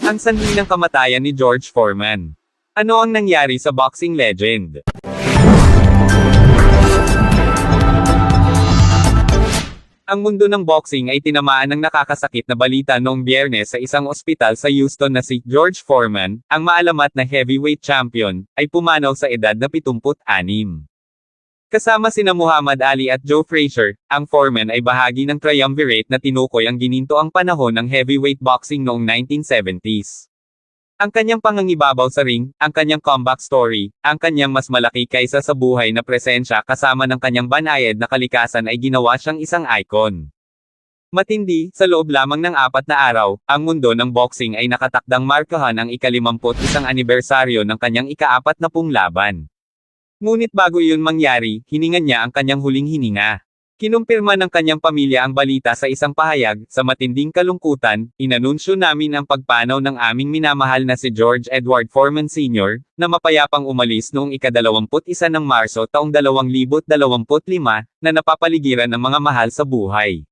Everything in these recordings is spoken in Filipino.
Ang sanhi ng kamatayan ni George Foreman. Ano ang nangyari sa boxing legend? Ang mundo ng boxing ay tinamaan ng nakakasakit na balita noong Biyernes sa isang ospital sa Houston na si George Foreman, ang maalamat na heavyweight champion, ay pumanaw sa edad na 76. Kasama sina Muhammad Ali at Joe Frazier, ang Foreman ay bahagi ng triumvirate na tinukoy ang ginintoang panahon ng heavyweight boxing noong 1970s. Ang kanyang pangangibabaw sa ring, ang kanyang comeback story, ang kanyang mas malaki kaysa sa buhay na presensya kasama ng kanyang banayad na kalikasan ay ginawa siyang isang icon. Matindi, sa loob lamang ng 4 na araw, ang mundo ng boxing ay nakatakdang markahan ang ika-51 anibersaryo ng kanyang ika-40 laban. Ngunit bago iyon mangyari, hininga niya ang kanyang huling hininga. Kinumpirma ng kanyang pamilya ang balita sa isang pahayag, sa matinding kalungkutan, inanunsyo namin ang pagpanaw ng aming minamahal na si George Edward Foreman Sr., na mapayapang umalis noong ika-21 ng Marso taong 2025, na napapaligiran ng mga mahal sa buhay.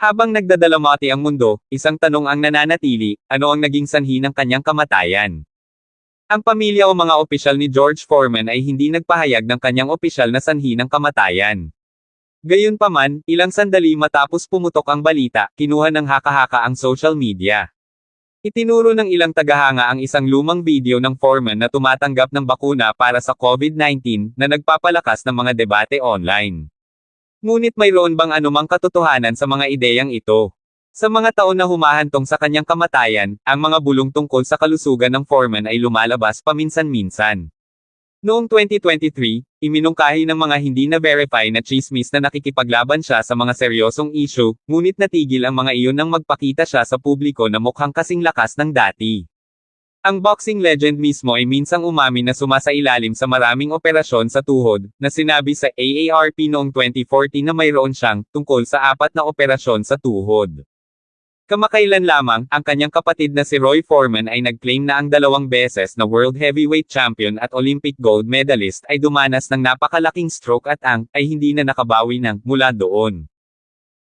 Habang nagdadalamati ang mundo, isang tanong ang nananatili, ano ang naging sanhi ng kanyang kamatayan? Ang pamilya o mga opisyal ni George Foreman ay hindi nagpahayag ng kanyang opisyal na sanhi ng kamatayan. Gayunpaman, ilang sandali matapos pumutok ang balita, kinuha ng haka-haka ang social media. Itinuro ng ilang tagahanga ang isang lumang video ng Foreman na tumatanggap ng bakuna para sa COVID-19, na nagpapalakas ng mga debate online. Ngunit mayroon bang anumang katotohanan sa mga ideyang ito? Sa mga taon na humahantong sa kanyang kamatayan, ang mga bulong tungkol sa kalusugan ng Foreman ay lumalabas paminsan-minsan. Noong 2023, iminungkahi ng mga hindi na-verify na tsismis na nakikipaglaban siya sa mga seryosong issue, ngunit natigil ang mga iyon nang magpakita siya sa publiko na mukhang kasing lakas ng dati. Ang boxing legend mismo ay minsang umamin na sumasailalim sa maraming operasyon sa tuhod, na sinabi sa AARP noong 2014 na mayroon siyang, tungkol sa 4 na operasyon sa tuhod. Kamakailan lamang, ang kanyang kapatid na si Roy Foreman ay nag-claim na ang 2 beses na World Heavyweight Champion at Olympic Gold Medalist ay dumanas ng napakalaking stroke at ay hindi na nakabawi mula doon.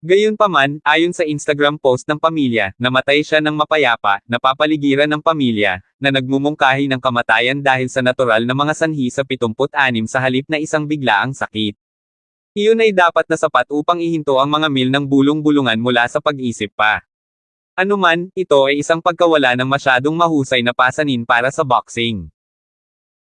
Gayunpaman, ayon sa Instagram post ng pamilya, namatay siya ng mapayapa, napapaligiran ng pamilya, na nagmumungkahi ng kamatayan dahil sa natural na mga sanhi sa 76 sa halip na isang biglaang sakit. Iyon ay dapat na sapat upang ihinto ang mga mil ng bulong-bulungan mula sa pag-isip pa. Anuman, ito ay isang pagkawala ng masyadong mahusay na pasanin para sa boxing.